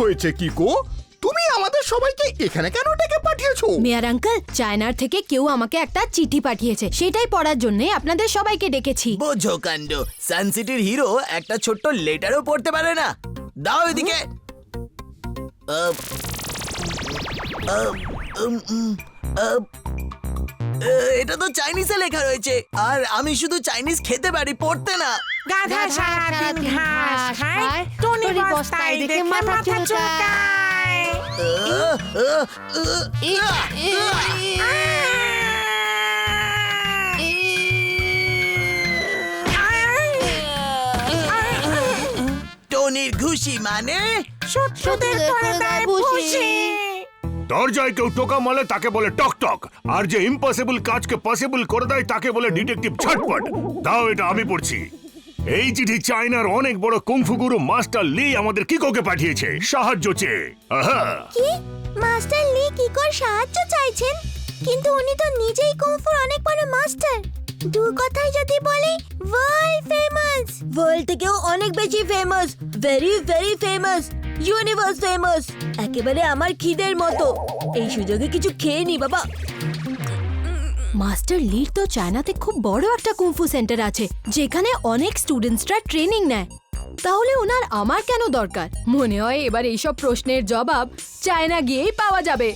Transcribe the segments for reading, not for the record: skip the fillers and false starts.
হয়েছে কিকো? তুমি আমাদের সবাইকে এখানে কেন ডেকে পাঠিয়েছো? মেয়ার আঙ্কেল, চায়নার থেকে কেউ আমাকে একটা চিঠি পাঠিয়েছে, সেটাই পড়ার জন্য আপনাদের সবাইকে ডেকেছি। বোঝো কাণ্ড, সানসিটির হিরো একটা ছোট্ট লেটারও পড়তে পারে না। দাও এদিকে। এটা তো চাইনিজে লেখা রয়েছে, আর আমি শুধু চাইনিজ খেতে পারি, পড়তে না। গাধা সারাদিন ঘাস খায়, টনি বস্তায় দেখে মাথা চুলকায়। টনির ঘুষি মানে শত্রুদের করে দেয় ভুসি। দরজায় কেউ টোকা মারলে তাকে বলে টক টক, আর যে ইম্পসিবল কাজকে পসিবল করে দেয় তাকে বলে ডিটেকটিভ ঝটপট। দাও, এটা আমি পড়ছি। এই চিঠি চায়নার অনেক বড় কুংফু গুরু মাস্টার লি আমাদের কিকোকে পাঠিয়েছে সাহায্য চেয়ে। কি মাস্টার লি কিকোর সাহায্য চাইছেন? কিন্তু উনি তো নিজেই কুংফুর অনেক বড় মাস্টার। দু কথাই যদি বলি, ওয়ার্ল্ড ফেমাস, ওয়ার্ল্ড থেকেও অনেক বেশি famous, very very famous, universe famous, একেবারে আমার খিদের মতো। এই সুযোগে কিছু খেয়ে নি বাবা। মাস্টার লির তো চায়নাতে খুব বড় একটা কুংফু সেন্টার আছে, যেখানে অনেক স্টুডেন্টসরা ট্রেনিং নেয়। তাহলে ওনার আমার কেন দরকার? মনে হয় এবার এইসব প্রশ্নের জবাব চায়না গিয়েই পাওয়া যাবে।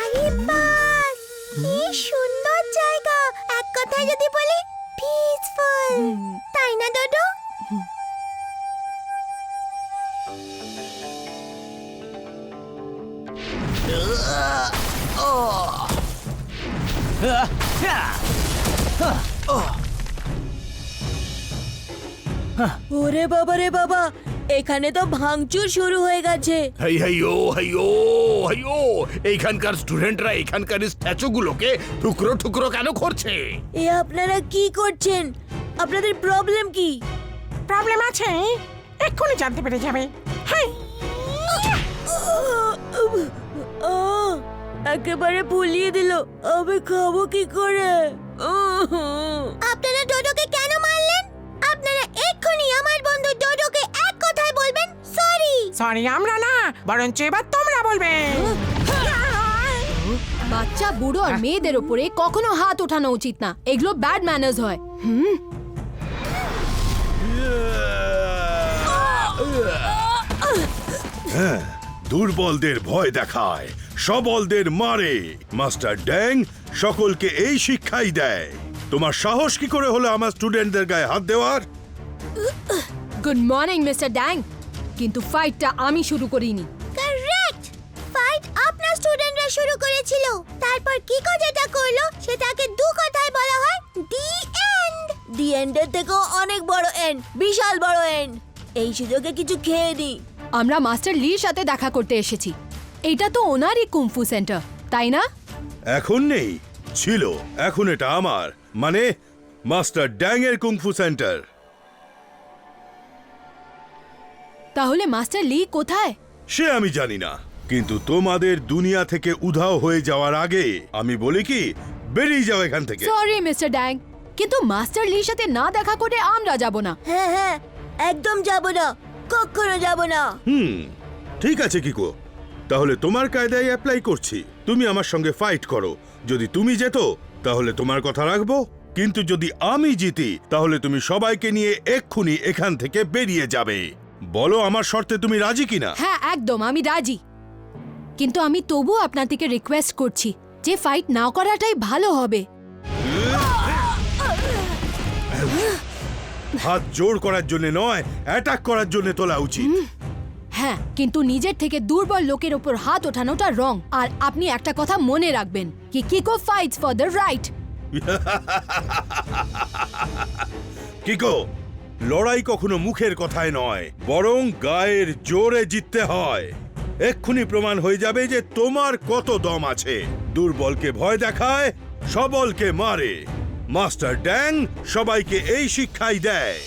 আরে বাস, কি সুন্দর জায়গা। এক কথায় যদি বলি, পিসফুল, তাই না ডোডো? ওরে বাবা রে বাবা, এখানে তো ভাঙচুর শুরু হয়ে গেছে। হাইয়ো হাইয়ো হাইয়ো, এইখানকার স্টুডেন্টরা এখানকার স্ট্যাচুগুলোকে টুকরো টুকরো কেন করছে? এ আপনারা কি করছেন? আপনাদের প্রবলেম কি? প্রবলেম আছে, এক্ষুনি জানতে পেরে যাবে। হাই, একেবারে ভুলিয়ে দিল। আমি খাবো কি করে? আপনারা ডোডোকে কেন মারলেন? আপনারা এক্ষুনি আমার বন্ধু ডোডোকে এক কথায় বলবেন, সরি। সরি আমরা না, বরঞ্চ এবার তোমরা বলবে। বাচ্চা, বুড়ো আর মেয়েদের উপরে কখনো হাত ওঠানো উচিত না, এগুলো ব্যাড ম্যানার্স হয়। দুর্বলদের ভয় দেখায়, সবলদের মারে। মাস্টার ড্যাং সকলকে এই শিক্ষাই দেয়। তোমার সাহস কি করে হলো আমার স্টুডেন্টদের গায়ে হাত দেওয়ার? গুড মর্নিং মিস্টার ড্যাং, কিন্তু ফাইটটা আমি শুরু করিনি। কারেক্ট, ফাইট আপনার স্টুডেন্টরা শুরু করেছিল। তারপর কিকো যেটা করলো সেটাকে দু কথায় বলা হয় দি এন্ড। দি এন্ডের থেকেও অনেক বড় এন্ড, বিশাল বড় এন্ড। এই সুযোগে কিছু খেয়ে নি। আমরা মাস্টার লির সাথে দেখা করতে এসেছি। এটা তো ওনারই কুংফু সেন্টার, তাই না? এখন নেই, ছিল। এখন এটা আমার, মানে মাস্টার ড্যাং এর কুংফু সেন্টার। তাহলে মাস্টার লি কোথায়? সে আমি জানি না, কিন্তু তোমাদের দুনিয়া থেকে উধাও হয়ে যাওয়ার আগে আমি বলি কি, বেরিয়ে যাও এখান থেকে। সরি মিস্টার ড্যাং, কিন্তু মাস্টার লির সাথে না দেখা করে আমরা যাব না। হ্যাঁ হ্যাঁ, একদম যাব না, কখনো যাব না। ঠিক আছে কিকো, তাহলে তোমার কায়দায় অ্যাপ্লাই করছি। তুমি আমার সঙ্গে ফাইট করো। যদি তুমি যেতো তাহলে তোমার কথা রাখবো, কিন্তু যদি আমি জিতি তাহলে তুমি সবাইকে নিয়ে এক্ষুনি এখান থেকে বেরিয়ে যাবে। বলো আমার শর্তে তুমি রাজি কিনা? হ্যাঁ একদম, আমি রাজি। কিন্তু আমি তবু আপনার থেকে রিকোয়েস্ট করছি যে ফাইট না করাটাই ভালো হবে। হাত জোর করার জন্য নয়, অ্যাটাক করার জন্য তোলা উচিত। হ্যাঁ, কিন্তু নিজের থেকে দুর্বল লোকের উপর হাত ওঠানোটা রং। আর আপনি একটা কথা মনে রাখবেন, কি Kiko fights for the right. Kiko, লড়াই কখনো মুখের কথায় নয়, বরং গায়ের জোরে জিততে হয়। এক্ষুনি প্রমাণ হয়ে যাবে যে তোমার কত দম আছে। দুর্বলকে ভয় দেখায়, সবলকে মারে। মাস্টার ড্যাং সবাইকে এই শিক্ষাই দেয়।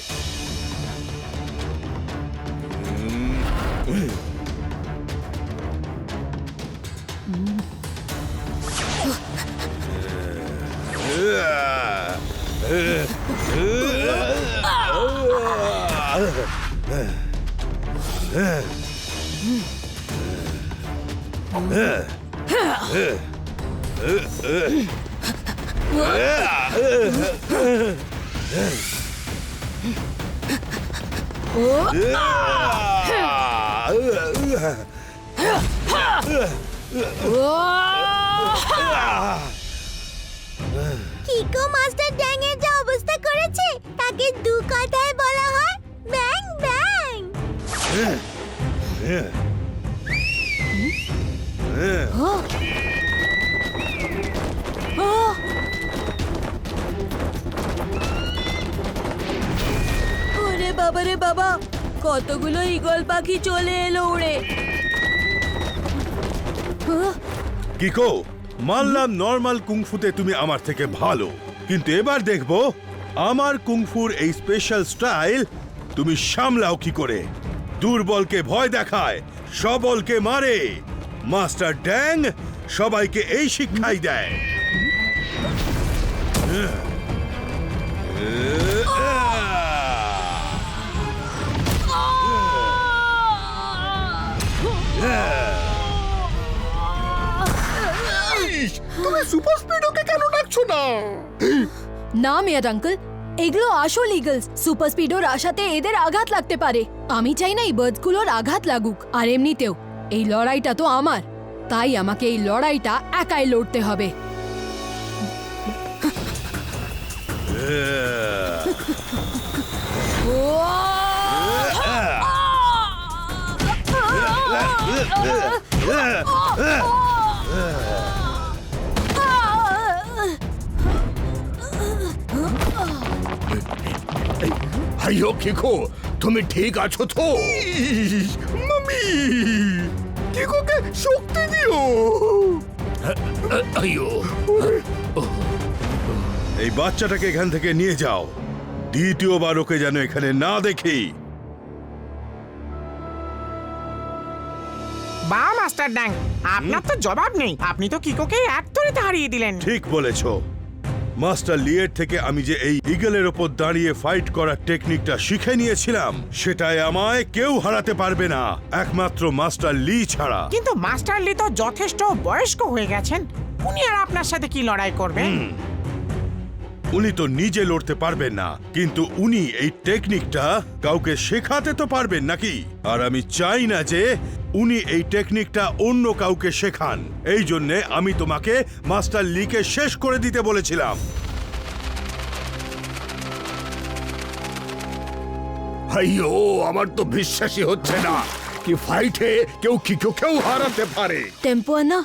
কিকো মাস্টার ড্যাং এর যা অবস্থা করেছে তাকে দু কথায় বলা হয় ব্যাং ব্যাং। ওরে বাবা রে বাবা, কতগুলো ঈগল পাখি চলে এলো উড়ে। কিকো, মানলাম নর্মাল কুংফুতে তুমি আমার থেকে ভালো, কিন্তু এবার দেখবো আমার কুংফুর এই স্পেশাল স্টাইল তুমি সামলাও কি করে। দুর্বলকে ভয় দেখায়, সবলকে মারে। মাস্টার ড্যাং সবাইকে এই শিক্ষাই দেয়। তুমি সুপার স্পিডোকে কেন ডাকছো না? না মেয়াদ আঙ্কেল, এগুলো আসল ইগলস। সুপার স্পিডোর আশাতে এদের আঘাত লাগতে পারে। আমি চাই না এই বার্ডসগুলোর আঘাত লাগুক। আর এমনিতেও এই লড়াইটা তো আমার, তাই আমাকে এই লড়াইটা একাই লড়তে হবে। হাইও কিকো, তুমি ঠিক আছো তো? মাম্মি, কিকোকে শক্তি দিও। আইও, এই বাচ্চাটাকে এখান থেকে নিয়ে যাও। দ্বিতীয়বার ওকে যেন এখানে না দেখি। বা মাস্টার ড্যাং, আপনার তো জবাব নেই। আপনি তো কিকোকে এক তরিতে হারিয়ে দিলেন। ঠিক বলেছো। মাস্টার লিয়ের থেকে আমি যে এই ইগলের ওপর দাঁড়িয়ে ফাইট করার টেকনিকটা শিখে নিয়েছিলাম, সেটাই আমায় কেউ হারাতে পারবে না, একমাত্র মাস্টার লি ছাড়া। কিন্তু মাস্টার লি তো যথেষ্ট বয়স্ক হয়ে গেছেন। উনি আর আপনার সাথে কি লড়াই করবেন? উনি তো নিজে লড়তে পারবেন না, কিন্তু উনি এই টেকনিকটা কাউকে শেখাতে তো পারবেন নাকি? আর আমি চাই না যে উনি এই টেকনিকটা অন্য কাউকে শেখান। এই জন্যে আমি তোমাকে মাস্টার লিকে শেষ করে দিতে বলেছিলাম। হাইও, আমার তো বিশ্বাসই হচ্ছে না কি ফাইটে কেউ কিকোকেও হারাতে পারে। টেম্পোয়ানা,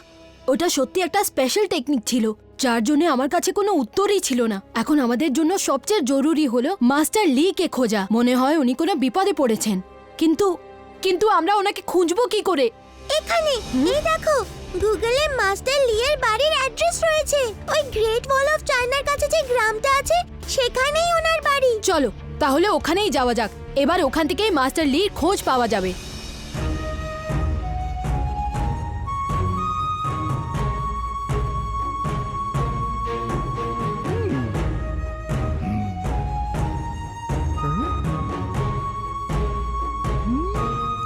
ওটা সত্যি একটা স্পেশাল টেকনিক ছিল, যার জন্য আমার কাছে কোনো উত্তরই ছিল না। এখন আমাদের জন্য সবচেয়ে জরুরি হলো মাস্টার লি কে খোঁজা। মনে হয় উনি কোনো বিপদে পড়েছেন, কিন্তু আমরা ওনাকে খুঁজবো কি করে? এখানে এই দেখো, গুগলে মাস্টার লিয়ের বাড়ির অ্যাড্রেস রয়েছে। ওই গ্রেট ওয়াল অফ চায়নার কাছে যে গ্রামটা আছে সেখানেই ওনার বাড়ি। চলো তাহলে ওখানেই যাওয়া যাক। এবার ওখান থেকেই মাস্টার লির খোঁজ পাওয়া যাবে।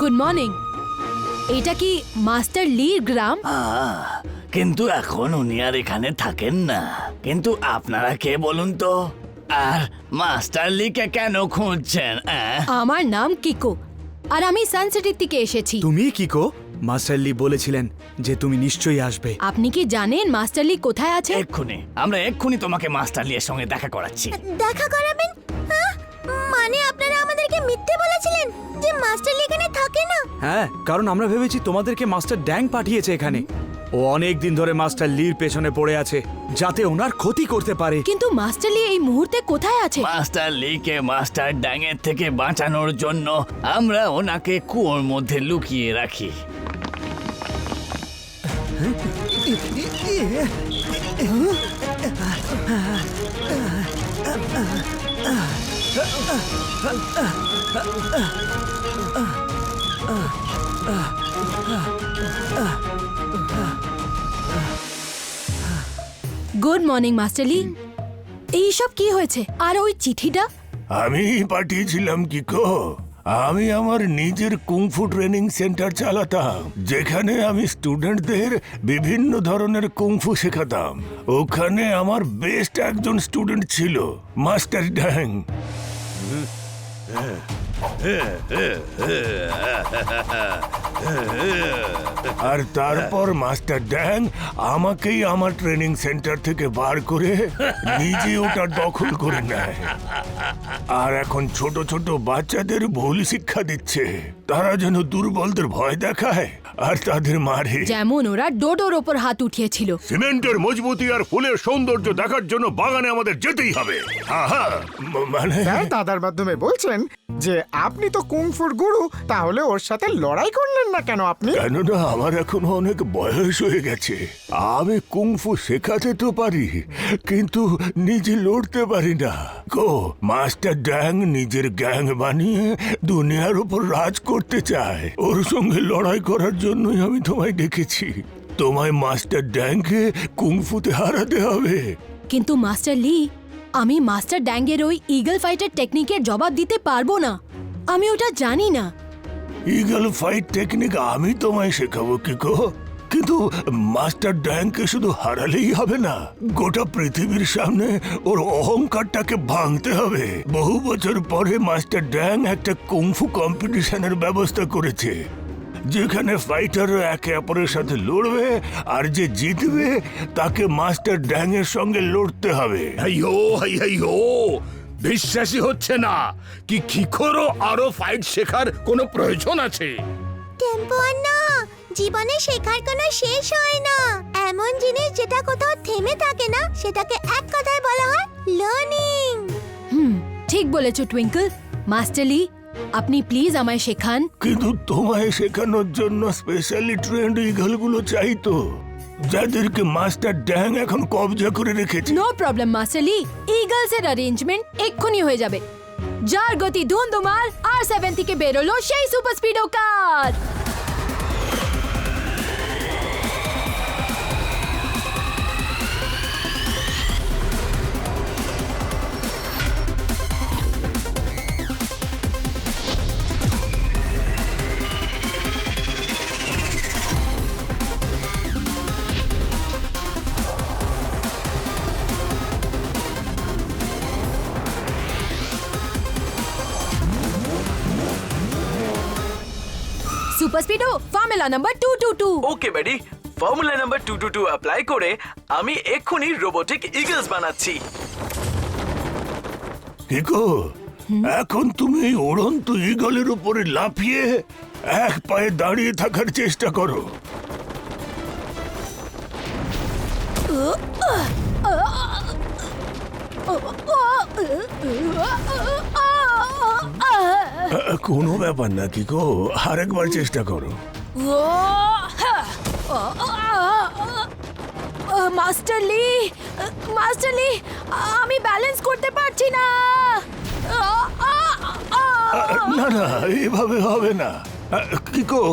Good morning. এটা কি মাস্টার লির গ্রাম? কিন্তু এখন উনি আর এখানে থাকেন না। কিন্তু আপনারা কে বলুন তো? আর মাস্টার লিকে কেন খুঁজছেন? আমার নাম কিকো, আর আমি সানসিটির থেকে এসেছি। তুমি কিকো? মাস্টার লি বলেছিলেন যে তুমি নিশ্চয়ই আসবে। আপনি কি জানেন মাস্টার লি কোথায় আছে? আমরা এক্ষুনি তোমাকে মাস্টার লির সঙ্গে দেখা করাচ্ছি। দেখা করাবেন? মানে আপনারা আমাদেরকে মিথ্যে বলেছিলেন যে মাস্টার লি এখানে থাকে না? হ্যাঁ, কারণ আমরা ভেবেছি তোমাদেরকে মাস্টার ড্যাং পাঠিয়েছে এখানে। ও অনেক দিন ধরে মাস্টার লির পেছনে পড়ে আছে, যাতে ওনার ক্ষতি করতে পারে। কিন্তু মাস্টার লি এই মুহূর্তে কোথায় আছে? মাস্টার লিকে মাস্টার ড্যাংয়ের থেকে বাঁচানোর জন্য আমরা ওনাকে কুয়োর মধ্যে লুকিয়ে রাখি। গুড মর্নিং মাস্টার লি। এইসব কি হয়েছে? আর ওই চিঠিটা? আমি পাঠিয়েছিলাম কিকো। আমি আমার নিজের কুংফু ট্রেনিং সেন্টার চালাতাম, যেখানে আমি স্টুডেন্টদের বিভিন্ন ধরনের কুংফু শেখাতাম। ওখানে আমার বেস্ট একজন স্টুডেন্ট ছিল, মাস্টার ড্যাং। আর তারপর মাস্টার ড্যাং আমাকেই আমার ট্রেনিং সেন্টার থেকে বার করে নিজে ওটা দখল করে নেয়। আর এখন ছোট ছোট বাচ্চাদের ভুল শিক্ষা দিচ্ছে, তারা যেন দুর্বলদের ভয় দেখায় আর তাদের মারে। যেমন ওরা ডোডোর ওপর হাত উঠিয়েছিল। সিমেন্টের মজবুতি আর ফুলের সৌন্দর্য দেখার জন্য বাগানে আমাদের যেতেই হবে। মানে স্যার দাদার মাধ্যমে বলছেন যে আপনি তো কুংফুর গুরু, তাহলে ওর সাথে লড়াই করলেন না কেন আপনি? কেননা আমার এখনো অনেক বয়স হয়ে গেছে। আমি কুংফু শেখাতে তো পারি, কিন্তু নিজে লড়তে পারি না। মাস্টার ড্যাং নিজের গ্যাং বানিয়ে দুনিয়ার উপর রাজ করতে চায়। ওর সঙ্গে লড়াই করার জন্যই আমি তোমায় ডেকেছি। তোমায় মাস্টার ড্যাংকে কুংফুতে হারাতে হবে। কিন্তু মাস্টার লি, আমি মাস্টার ড্যাঙ্গের ওই ইগল ফাইটার টেকনিকের জবাব দিতে পারবো না। আমি ওটা জানি না। ইগল ফাইট টেকনিক আমি তোমায় শেখাবো কিকো, কিন্তু মাস্টার ড্যাংকে শুধু হারালেই হবে না, গোটা পৃথিবীর সামনে ওর অহংকারটাকে ভাঙতে হবে। বহু বছর পরে মাস্টার ড্যাং একটা কুংফু কম্পিটিশনের ব্যবস্থা করেছে, যেখানে ফাইটাররা একে অপরের সাথে লড়বে, আর যে জিতবে তাকে মাস্টার ড্যাং এর সঙ্গে লড়তে হবে। বিশ্বাসই হচ্ছে না কি খিকোরও আরো ফাইট শেখার কোনো প্রয়োজন আছে। টেম্পো না, জীবনে শেখার কোনো শেষ হয় না। এমন জিনিস যেটা কোথাও থেমে থাকে না, সেটাকে এক কথায় বলা হয় লার্নিং। ঠিক বলেছো টুইঙ্কল। মাস্টার লি, আপনি প্লিজ আমায় শেখান। কিন্তু তোমায় শেখানোর জন্য স্পেশালি ট্রেন্ড ইগলগুলো চাইতো, যাদেরকে মাস্টার ড্যাং এখন কবজা করে রেখেছে। নো প্রবলেম মাস্টার লি, ইগলস এর অ্যারেঞ্জমেন্ট এক্ষুনি হয়ে যাবে। যার গতি ধুন্ধুমার, R7 থেকে বেরোলো সেই super speedo car. Super speedo formula number 222। Okay বেডি, ফর্মুলা নাম্বার 222 অ্যাপ্লাই করে আমি এক্ষুনি রোবোটিক ইগলস বানাচ্ছি। কিকো, এখন তুমি এই উড়ন্ত ইগলের উপরে লাফিয়ে এক পায়ে দাঁড়িয়ে থাকার চেষ্টা করো। কোনো ব্যাপার না কিকো, আরেকবার চেষ্টা করো। মাস্টার লি, মাস্টার লি, আমি ব্যালেন্স করতে পারছি না। না না, এভাবে হবে না কিকো,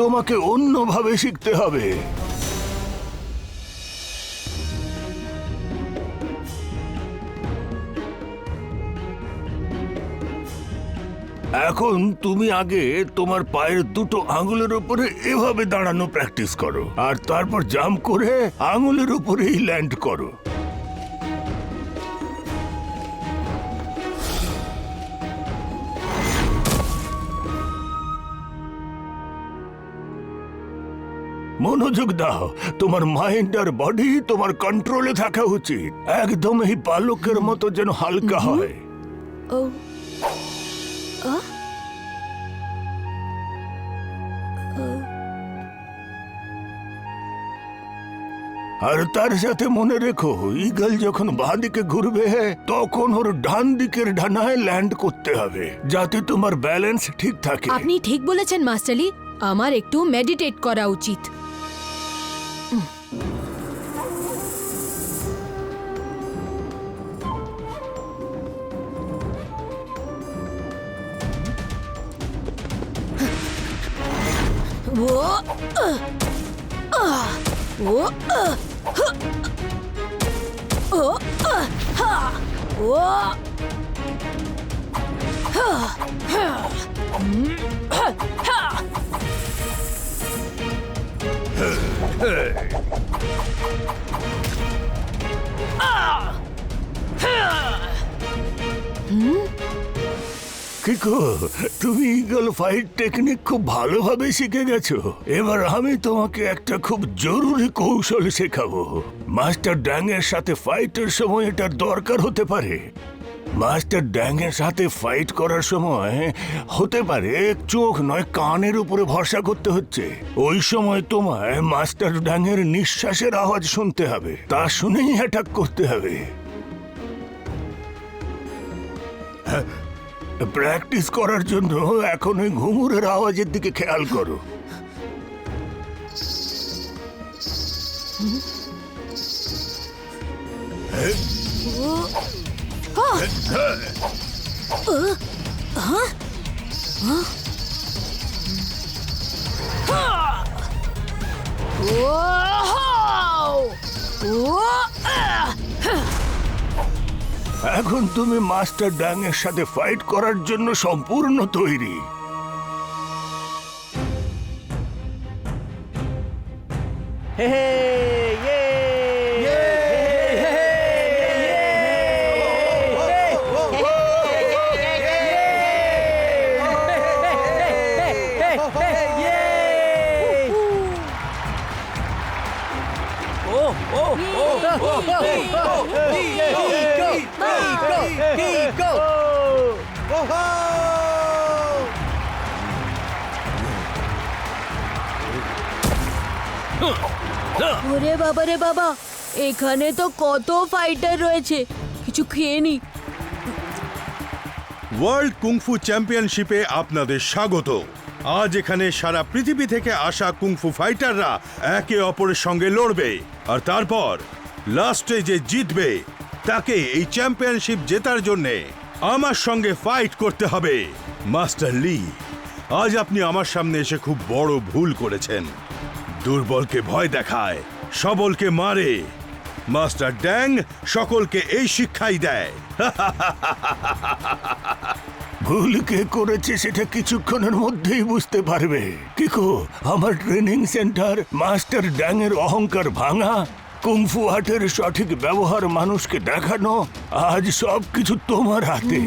তোমাকে অন্যভাবে শিখতে হবে। এখন তুমি আগে তোমার পায়ের দুটো আঙুলের উপরে এভাবে দাঁড়ানো প্র্যাকটিস করো, আর তারপর জাম্প করে আঙুলের উপরেই ল্যান্ড করো। মনোযোগ দাও, তোমার মাইন্ড আর বডি তোমার কন্ট্রোলে থাকা উচিত। একদম এই পালকের মতো যেন হালকা হয়। ও আর তার সাথে মনে রেখো, ইগল যখন বাঁ দিকে ঘুরবে তখন ওর ডান দিকের ডানায় ল্যান্ড করতে হবে, যাতে তোমার ব্যালেন্স ঠিক থাকে। আপনি ঠিক বলেছেন মাস্টার লি, আমার একটু মেডিটেট করা উচিত। কিকো, তুমি ইগল ফাইট টেকনিক খুব ভালোভাবে শিখে গেছো। এবার আমি তোমাকে একটা খুব জরুরি কৌশল শেখাবো। মাস্টার ড্যাং এর সাথে ফাইটের সময় এটার দরকার হতে পারে। মাস্টার ড্যাং এর সাথে ফাইট করার সময় হতে পারে চোখ নয় কানের উপরে ভরসা করতে হচ্ছে। ওই সময় তোমায় মাস্টার ড্যাং এর নিঃশ্বাসের আওয়াজ শুনতে হবে, তা শুনেই অ্যাটাক করতে হবে। প্র্যাকটিস করার জন্য এখন ওই ঘুঙুরের আওয়াজের দিকে খেয়াল করো। এখন তুমি মাস্টার ড্যাং এর সাথে ফাইট করার জন্য সম্পূর্ণ তৈরি। ওরে বাবা রে বাবা, এখানে তো কত ফাইটার রয়েছে, কিছু খেয়ে নি। ওয়ার্ল্ড কুংফু চ্যাম্পিয়নশিপে আপনাদের স্বাগত। আজ এখানে সারা পৃথিবী থেকে আসা কুংফু ফাইটাররা একে অপরের সঙ্গে লড়বে, আর তারপর লাস্টে যে জিতবে তাকে এই চ্যাম্পিয়নশিপ জেতার জন্যে আমার সঙ্গে ফাইট করতে হবে। মাস্টার লি, আজ আপনি আমার সামনে এসে খুব বড় ভুল করেছেন। দুর্বলকে ভয় দেখায়, সবলকে মারে। মাস্টার ড্যাং সকলকে এই শিক্ষাই দেয়। ভুল কে করেছে সেটা কিছুক্ষণের মধ্যেই বুঝতে পারবে। কিকো, আমার ট্রেনিং সেন্টার মাস্টার ড্যাং এর অহংকার ভাঙা, কুংফু আর্টের সঠিক ব্যবহার মানুষকে দেখানো, আজ সবকিছু তোমার হাতে।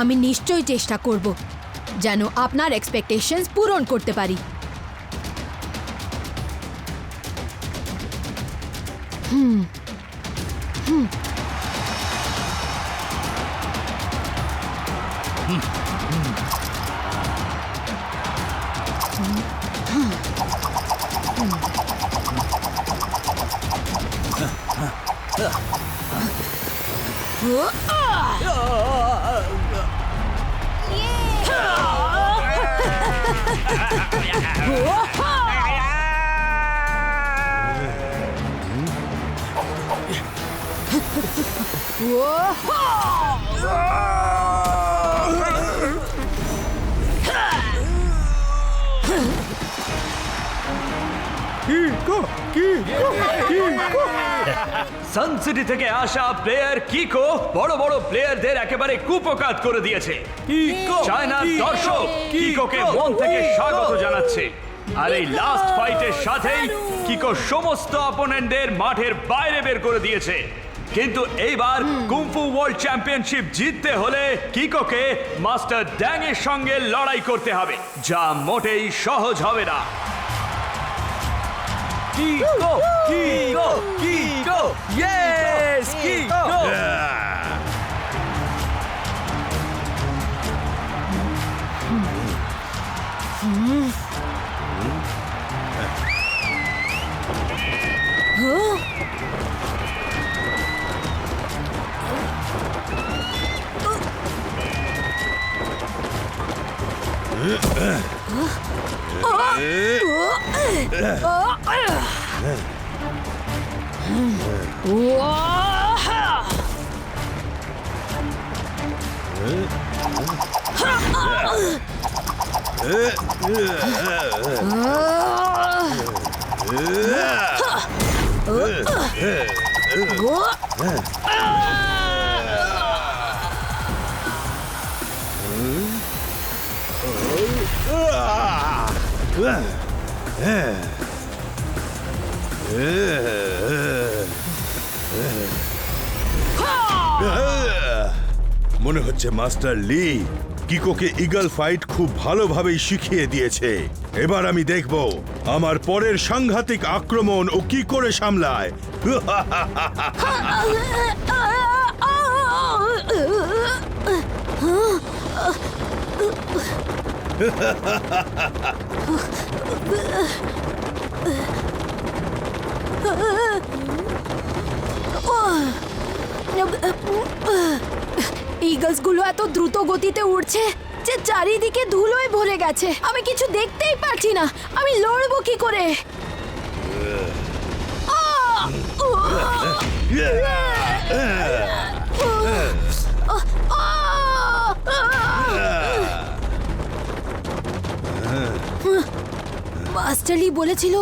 আমি নিশ্চয়ই চেষ্টা করব যেন আপনার এক্সপেকটেশনস পূরণ করতে পারি। সানসিটি থেকে আসা প্লেয়ার কিকো বড় বড় প্লেয়ারদের একেবারে কুপকাত করে দিয়েছে। চায়নার দর্শক কিকোকে মন থেকে স্বাগত জানাচ্ছে। আর এই লাস্ট ফাইটের সাথেই কিকো সমস্ত অপোনেন্টদের মাঠের বাইরে বের করে দিয়েছে। কিন্তু এইবার কুংফু ওয়ার্ল্ড চ্যাম্পিয়নশিপ জিততে হলে কিকোকে মাস্টার ড্যাং এর সঙ্গে লড়াই করতে হবে, যা মোটেই সহজ হবে না। Kiko! Kiko! Kiko! Yes! Kiko! মনে হচ্ছে মাস্টার লি কিকোকে ইগল ফাইট খুব ভালোভাবেই শিখিয়ে দিয়েছে। এবার আমি দেখব আমার পরের সাংঘাতিক আক্রমণ ও কি করে সামলায়। ইগলস গুলো এত দ্রুত গতিতে উড়ছে যে চারিদিকে ধুলোয় ভরে গেছে। আমি কিছু দেখতেই পারছি না। আমি লড়বো কি করে? মাস্টার লি বলেছিল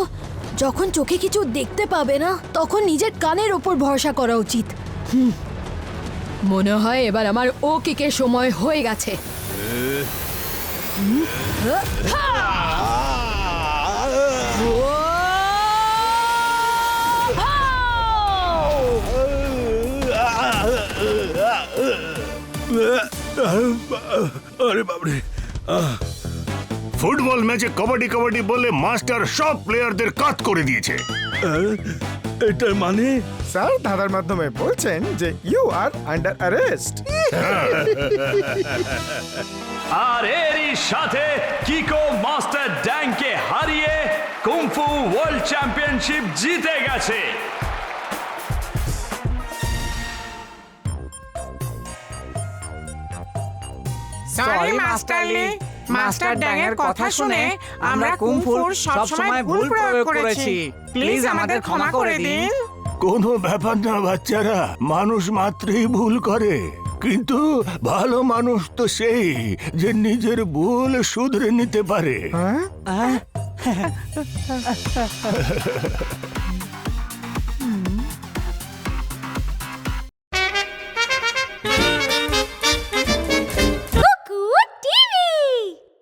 যখন চোখে কিছু দেখতে পাবে না তখন নিজের কানের ওপর ভরসা করা উচিত। মনে হয় এবার আমার ও কিকের সময় হয়ে গেছে। আরে বাবরে! ফুটবল ম্যাচে কবাডি কবাডি বলে মাস্টার সব প্লেয়ারদের কাত করে দিয়েছে। এটার মানে স্যার দাদার মাধ্যমে বলছেন যে ইউ আর আন্ডার অ্যারেস্ট। আর এরই সাথে কিকো মাস্টার ড্যাংকে হারিয়ে কুংফু ওয়ার্ল্ড চ্যাম্পিয়নশিপ জিতে গেছে। সরি মাস্টার লি, মাস্টার ড্যাংয়ের কথা শুনে আমরা কুংফুর সবসময় ভুল প্রয়োগ করেছি। প্লিজ আমাদের ক্ষমা করে দিন। কোনো ব্যাপার না বাচ্চারা, মানুষ মাত্রই ভুল করে, কিন্তু ভালো মানুষ তো সেই যে নিজের ভুল শুধরে নিতে পারে। হ্যাঁ